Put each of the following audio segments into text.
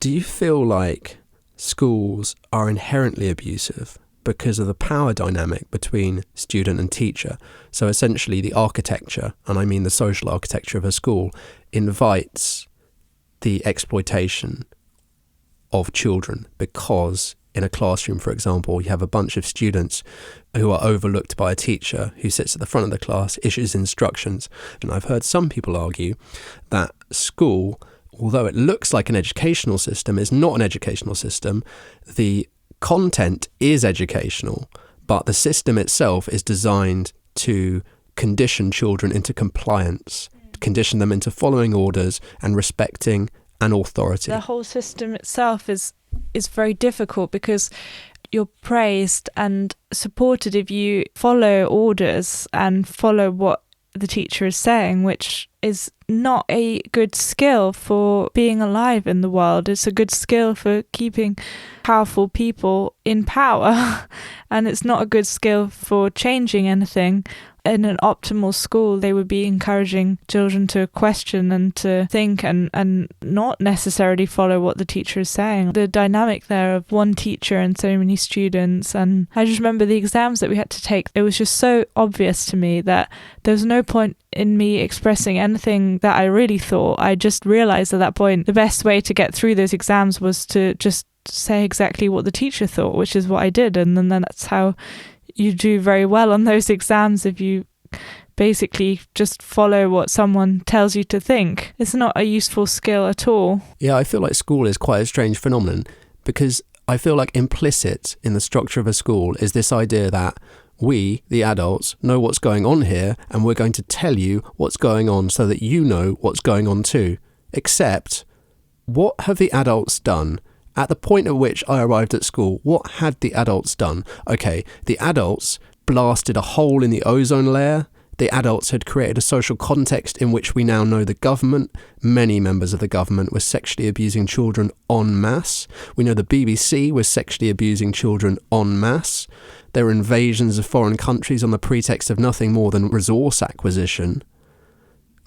Do you feel like schools are inherently abusive because of the power dynamic between student and teacher? So essentially the architecture, and I mean the social architecture of a school, invites the exploitation of children, because in a classroom, for example, you have a bunch of students who are overlooked by a teacher who sits at the front of the class, issues instructions. And I've heard some people argue that school, although it looks like an educational system, is not an educational system. The content is educational, but the system itself is designed to condition children into compliance, condition them into following orders and respecting an authority. The whole system itself is very difficult because you're praised and supported if you follow orders and follow what the teacher is saying, which is not a good skill for being alive in the world. It's a good skill for keeping powerful people in power, and it's not a good skill for changing anything. In an optimal school, they would be encouraging children to question and to think and not necessarily follow what the teacher is saying. The dynamic there of one teacher and so many students, and I just remember the exams that we had to take. It was just so obvious to me that there was no point in me expressing anything that I really thought. I just realised at that point the best way to get through those exams was to just say exactly what the teacher thought, which is what I did, and then that's how you do very well on those exams, if you basically just follow what someone tells you to think. It's not a useful skill at all. Yeah, I feel like school is quite a strange phenomenon, because I feel like implicit in the structure of a school is this idea that we, the adults, know what's going on here, and we're going to tell you what's going on so that you know what's going on too. Except, what have the adults done? At the point at which I arrived at school, what had the adults done? Okay, the adults blasted a hole in the ozone layer. The adults had created a social context in which we now know the government, many members of the government, were sexually abusing children en masse. We know the BBC was sexually abusing children en masse. There were invasions of foreign countries on the pretext of nothing more than resource acquisition.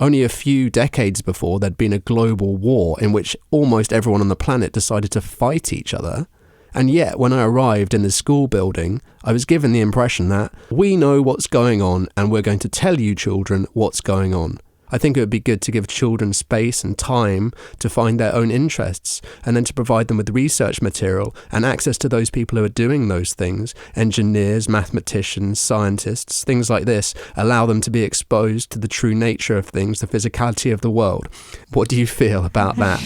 Only a few decades before, there'd been a global war in which almost everyone on the planet decided to fight each other. And yet, when I arrived in the school building, I was given the impression that we know what's going on and we're going to tell you children what's going on. I think it would be good to give children space and time to find their own interests, and then to provide them with research material and access to those people who are doing those things, engineers, mathematicians, scientists, things like this. Allow them to be exposed to the true nature of things, the physicality of the world. What do you feel about that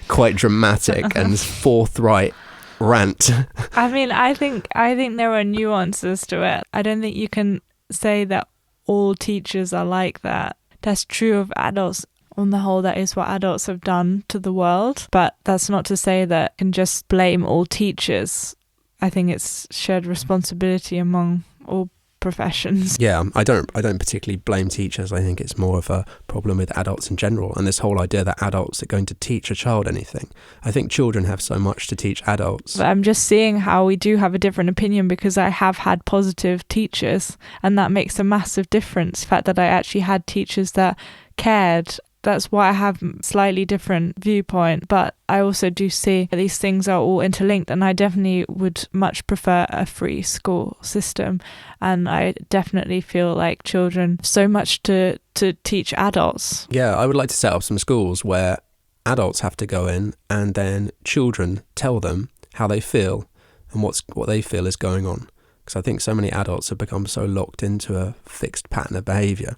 quite dramatic and forthright rant? I mean, I think there are nuances to it. I don't think you can say that all teachers are like that. That's true of adults. On the whole, that is what adults have done to the world. But that's not to say that you can just blame all teachers. I think it's shared responsibility among all professions. Yeah, I don't particularly blame teachers. I think it's more of a problem with adults in general, and this whole idea that adults are going to teach a child anything. I think children have so much to teach adults. But I'm just seeing how we do have a different opinion, because I have had positive teachers, and that makes a massive difference. The fact that I actually had teachers that cared. That's why I have a slightly different viewpoint, but I also do see these things are all interlinked, and I definitely would much prefer a free school system, and I definitely feel like children have so much to teach adults. Yeah, I would like to set up some schools where adults have to go in and then children tell them how they feel and what they feel is going on, because I think so many adults have become so locked into a fixed pattern of behaviour,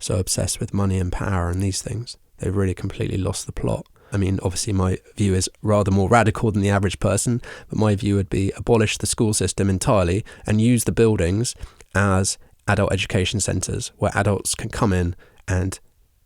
so obsessed with money and power and these things, they've really completely lost the plot. I mean, obviously my view is rather more radical than the average person, but my view would be abolish the school system entirely and use the buildings as adult education centres where adults can come in and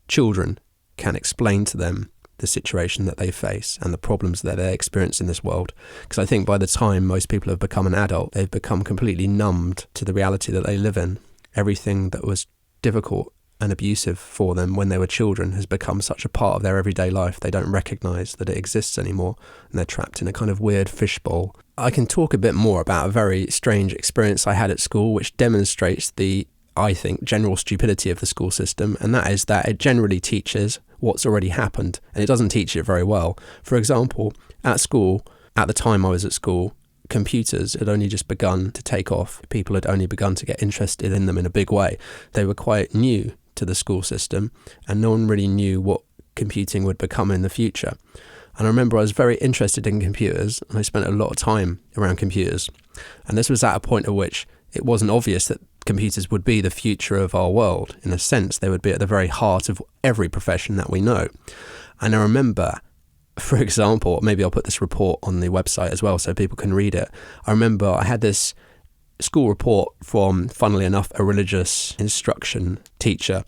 children can explain to them the situation that they face and the problems that they experience in this world. Because I think by the time most people have become an adult, they've become completely numbed to the reality that they live in. Everything that was difficult and abusive for them when they were children has become such a part of their everyday life, they don't recognise that it exists anymore, and they're trapped in a kind of weird fishbowl. I can talk a bit more about a very strange experience I had at school, which demonstrates the, I think, general stupidity of the school system, and that is that it generally teaches what's already happened, and it doesn't teach it very well. For example, at school, at the time I was at school, computers had only just begun to take off. People had only begun to get interested in them in a big way. They were quite new to the school system, and no one really knew what computing would become in the future. And I remember I was very interested in computers, and I spent a lot of time around computers. And this was at a point at which it wasn't obvious that computers would be the future of our world. In a sense, they would be at the very heart of every profession that we know. And I remember, for example, maybe I'll put this report on the website as well so people can read it. I remember I had this school report from, funnily enough, a religious instruction teacher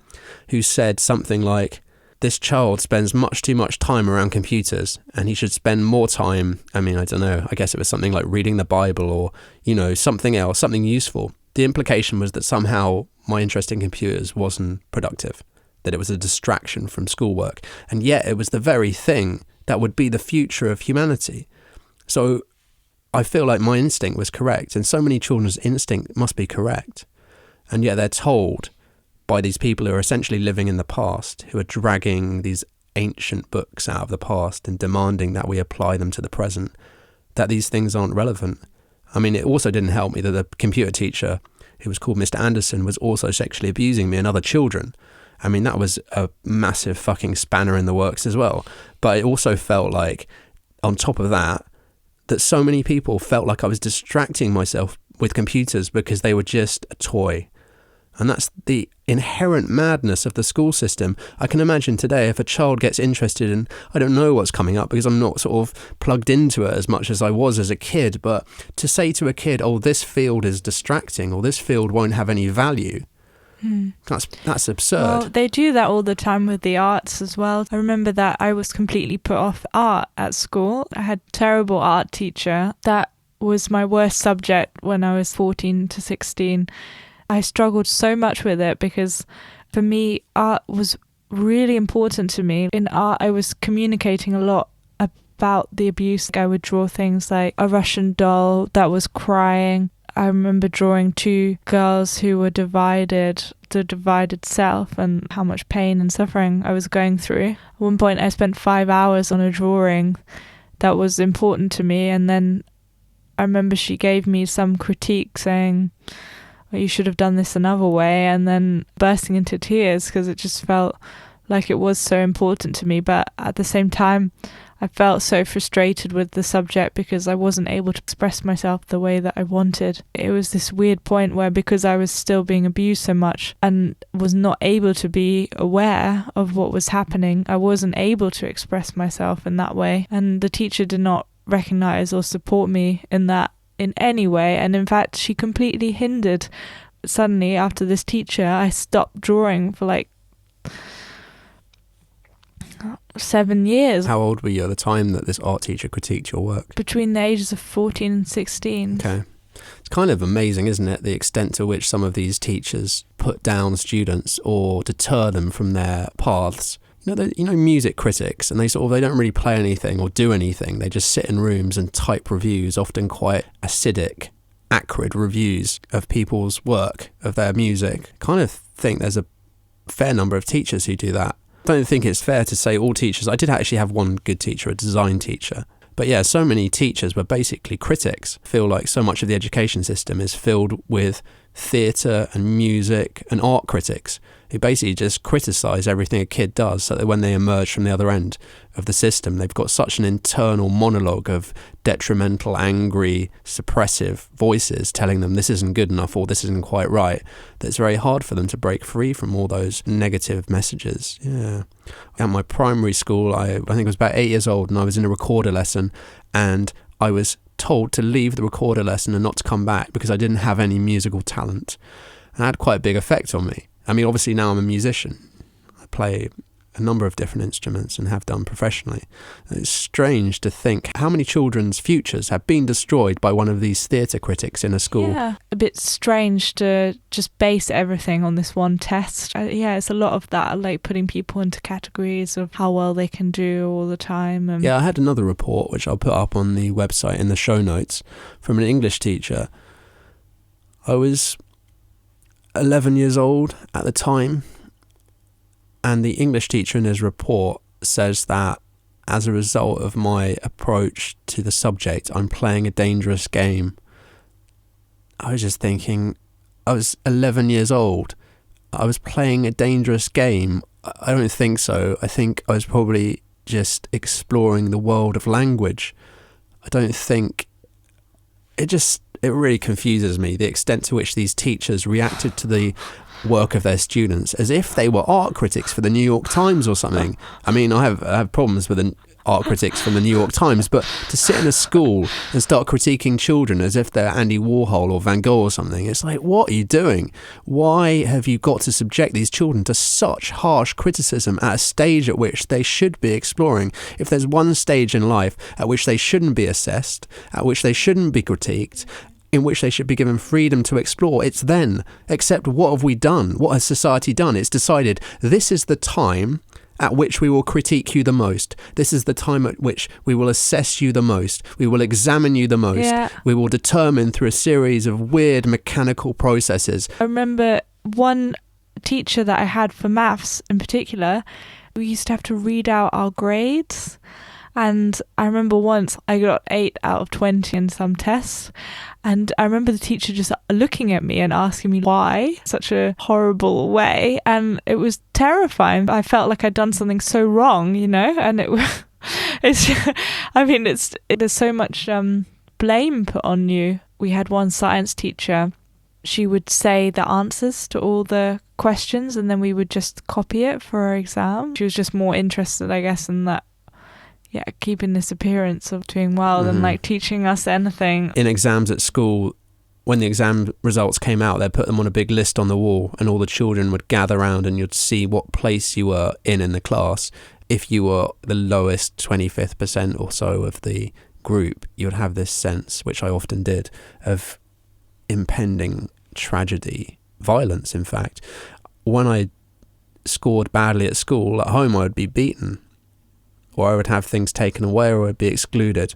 who said something like, this child spends much too much time around computers and he should spend more time, I don't know, I guess it was something like reading the Bible or, something else, something useful. The implication was that somehow my interest in computers wasn't productive, that it was a distraction from schoolwork. And yet it was the very thing that would be the future of humanity. So I feel like my instinct was correct, and so many children's instinct must be correct. And yet they're told by these people who are essentially living in the past, who are dragging these ancient books out of the past and demanding that we apply them to the present, that these things aren't relevant. It also didn't help me that the computer teacher, who was called Mr. Anderson, was also sexually abusing me and other children. That was a massive fucking spanner in the works as well. But it also felt like, on top of that so many people felt like I was distracting myself with computers because they were just a toy. And that's the inherent madness of the school system. I can imagine today if a child gets interested in, I don't know what's coming up because I'm not sort of plugged into it as much as I was as a kid, but to say to a kid, oh, this field is distracting or this field won't have any value, that's absurd. Well, they do that all the time with the arts as well. I remember that I was completely put off art at school. I had a terrible art teacher. That was my worst subject when I was 14 to 16. I struggled so much with it because for me, art was really important to me. In art, I was communicating a lot about the abuse. I would draw things like a Russian doll that was crying. I remember drawing two girls who were divided, the divided self and how much pain and suffering I was going through. At one point, I spent 5 hours on a drawing that was important to me. And then I remember she gave me some critique saying, you should have done this another way, and then bursting into tears because it just felt like it was so important to me. But at the same time, I felt so frustrated with the subject because I wasn't able to express myself the way that I wanted. It was this weird point where, because I was still being abused so much and was not able to be aware of what was happening, I wasn't able to express myself in that way. And the teacher did not recognize or support me in that in any way, and in fact she completely hindered. Suddenly after this teacher, I stopped drawing for like 7 years. How old were you at the time that this art teacher critiqued your work? Between the ages of 14 and 16. Okay. It's kind of amazing, isn't it, the extent to which some of these teachers put down students or deter them from their paths. Music critics, and they don't really play anything or do anything. They just sit in rooms and type reviews, often quite acidic, acrid reviews of people's work, of their music. I kind of think there's a fair number of teachers who do that. I don't think it's fair to say all teachers. I did actually have one good teacher, a design teacher. But yeah, so many teachers were basically critics. I feel like so much of the education system is filled with theatre and music and art critics who basically just criticise everything a kid does, so that when they emerge from the other end of the system, they've got such an internal monologue of detrimental, angry, suppressive voices telling them this isn't good enough or this isn't quite right, that it's very hard for them to break free from all those negative messages. Yeah. At my primary school, I think I was about 8 years old, and I was in a recorder lesson, and I was told to leave the recorder lesson and not to come back because I didn't have any musical talent. And that had quite a big effect on me. Obviously now I'm a musician. I play a number of different instruments and have done professionally. And it's strange to think how many children's futures have been destroyed by one of these theatre critics in a school. Yeah, a bit strange to just base everything on this one test. It's a lot of that, like putting people into categories of how well they can do all the time. Yeah, I had another report, which I'll put up on the website in the show notes, from an English teacher. I was 11 years old at the time, And the English teacher in his report says that as a result of my approach to the subject, I'm playing a dangerous game. I was just thinking, I was 11 years old. I was playing a dangerous game. I don't think so. I think I was probably just exploring the world of language. I don't think... It really confuses me, the extent to which these teachers reacted to the work of their students as if they were art critics for the New York Times or something. I mean, I have problems with the art critics from the New York Times, but to sit in a school and start critiquing children as if they're Andy Warhol or Van Gogh or something, it's like, what are you doing? Why have you got to subject these children to such harsh criticism at a stage at which they should be exploring? If there's one stage in life at which they shouldn't be assessed, at which they shouldn't be critiqued, in which they should be given freedom to explore, it's then. Except what have we done? What has society done? It's decided this is the time at which we will critique you the most. This is the time at which we will assess you the most. We will examine you the most. Yeah. We will determine through a series of weird mechanical processes. I remember one teacher that I had for maths in particular, we used to have to read out our grades. And I remember once I got 8 out of 20 in some tests. And I remember the teacher just looking at me and asking me why, such a horrible way. And it was terrifying. I felt like I'd done something so wrong, you know? And there's so much blame put on you. We had one science teacher. She would say the answers to all the questions and then we would just copy it for our exam. She was just more interested, I guess, in that. Yeah, keeping this appearance of doing well than like teaching us anything. In exams at school, when the exam results came out, they'd put them on a big list on the wall and all the children would gather around and you'd see what place you were in the class. If you were the lowest 25th percent or so of the group, you'd have this sense, which I often did, of impending tragedy, violence in fact. When I scored badly at school, at home I would be beaten. Or I would have things taken away or I would be excluded.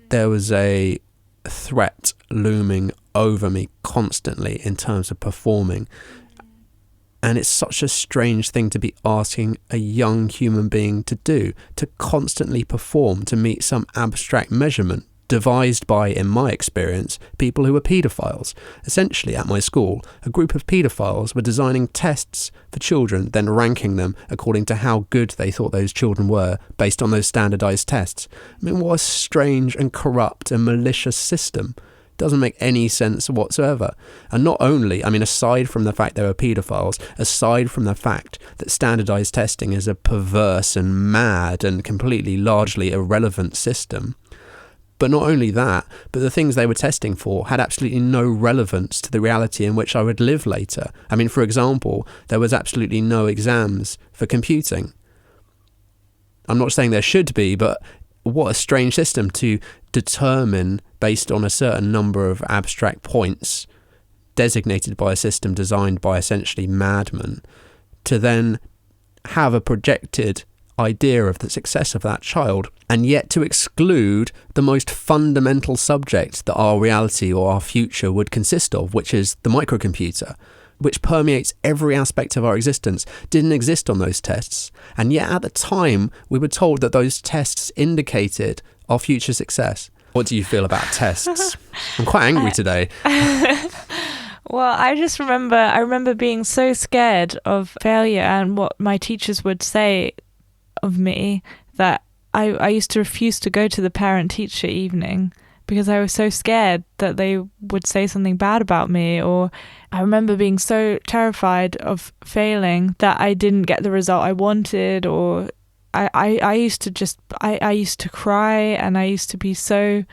There was a threat looming over me constantly in terms of performing. And it's such a strange thing to be asking a young human being to do, to constantly perform, to meet some abstract measurement devised by, in my experience, people who were paedophiles. Essentially, at my school, a group of paedophiles were designing tests for children, then ranking them according to how good they thought those children were, based on those standardized tests. I mean, what a strange and corrupt and malicious system. Doesn't make any sense whatsoever. And not only, I mean, aside from the fact they were paedophiles, aside from the fact that standardized testing is a perverse and mad and completely largely irrelevant system, but not only that, but the things they were testing for had absolutely no relevance to the reality in which I would live later. I mean, for example, there was absolutely no exams for computing. I'm not saying there should be, but what a strange system to determine based on a certain number of abstract points designated by a system designed by essentially madmen, to then have a projected idea of the success of that child, and yet to exclude the most fundamental subject that our reality or our future would consist of, which is the microcomputer, which permeates every aspect of our existence, didn't exist on those tests. And yet at the time, we were told that those tests indicated our future success. What do you feel about tests? I'm quite angry today. Well, I remember being so scared of failure and what my teachers would say of me that I used to refuse to go to the parent-teacher evening because I was so scared that they would say something bad about me. Or I remember being so terrified of failing that I didn't get the result I wanted, or I used to cry and I used to be so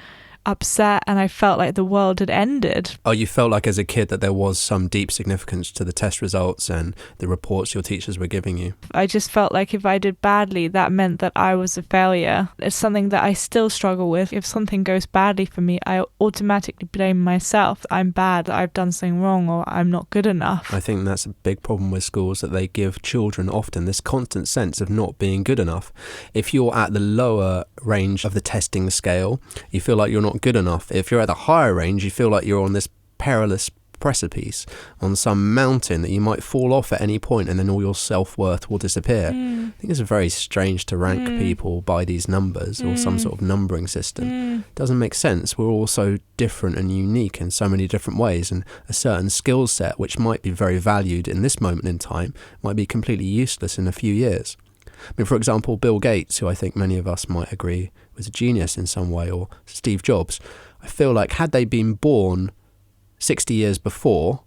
upset and I felt like the world had ended. Oh, you felt like as a kid that there was some deep significance to the test results and the reports your teachers were giving you? I just felt like if I did badly, that meant that I was a failure. It's something that I still struggle with. If something goes badly for me, I automatically blame myself. I'm bad, I've done something wrong, or I'm not good enough. I think that's a big problem with schools, that they give children often this constant sense of not being good enough. If you're at the lower range of the testing scale, you feel like you're not good enough. If you're at the higher range, you feel like you're on this perilous precipice on some mountain that you might fall off at any point and then all your self-worth will disappear. I think it's very strange to rank people by these numbers or some sort of numbering system. It doesn't make sense. We're all so different and unique in so many different ways, and a certain skill set which might be very valued in this moment in time might be completely useless in a few years. I mean, for example, Bill Gates, who I think many of us might agree was a genius in some way, or Steve Jobs, I feel like had they been born 60 years before,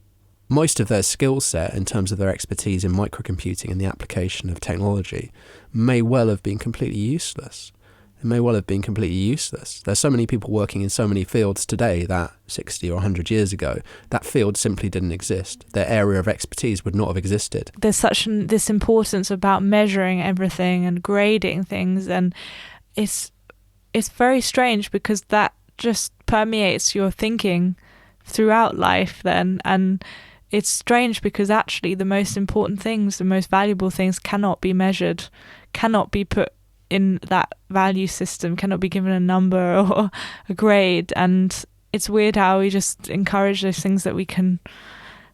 most of their skill set in terms of their expertise in microcomputing and the application of technology may well have been completely useless. It may well have been completely useless. There's so many people working in so many fields today that 60 or 100 years ago, that field simply didn't exist. Their area of expertise would not have existed. There's such this importance about measuring everything and grading things, and it's very strange because that just permeates your thinking throughout life then. And it's strange because actually the most important things, the most valuable things cannot be measured, cannot be put in that value system, cannot be given a number or a grade. And it's weird how we just encourage those things that we can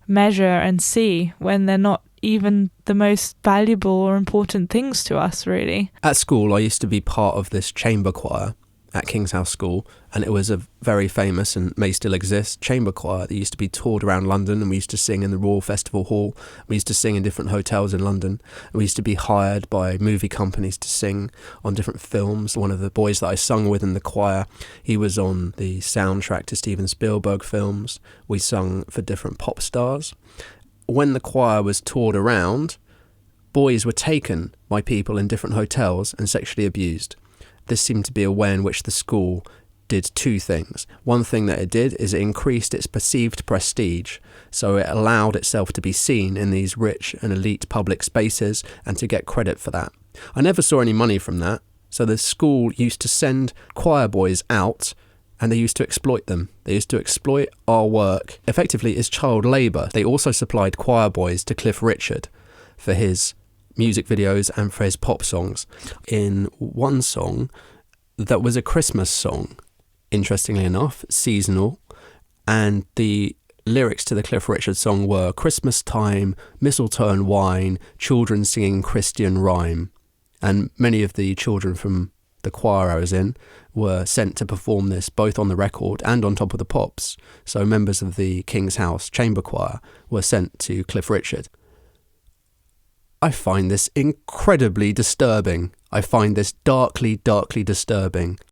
measure and see when they're not even the most valuable or important things to us, really. At school, I used to be part of this chamber choir at King's House School, and it was a very famous and may still exist chamber choir that used to be toured around London, and we used to sing in the Royal Festival Hall. We used to sing in different hotels in London. We used to be hired by movie companies to sing on different films. One of the boys that I sung with in the choir, he was on the soundtrack to Steven Spielberg films. We sung for different pop stars. When the choir was toured around, boys were taken by people in different hotels and sexually abused. This seemed to be a way in which the school did two things. One thing that it did is it increased its perceived prestige, so it allowed itself to be seen in these rich and elite public spaces and to get credit for that. I never saw any money from that, so the school used to send choir boys out and they used to exploit them. They used to exploit our work effectively as child labour. They also supplied choir boys to Cliff Richard for his music videos and for his pop songs. In one song that was a Christmas song, interestingly enough, seasonal, and the lyrics to the Cliff Richard song were Christmas time, mistletoe and wine, children singing Christian rhyme. And many of the children from the choir I was in were sent to perform this both on the record and on Top of the Pops. So members of the King's House Chamber Choir were sent to Cliff Richard. I find this incredibly disturbing. I find this darkly, darkly disturbing.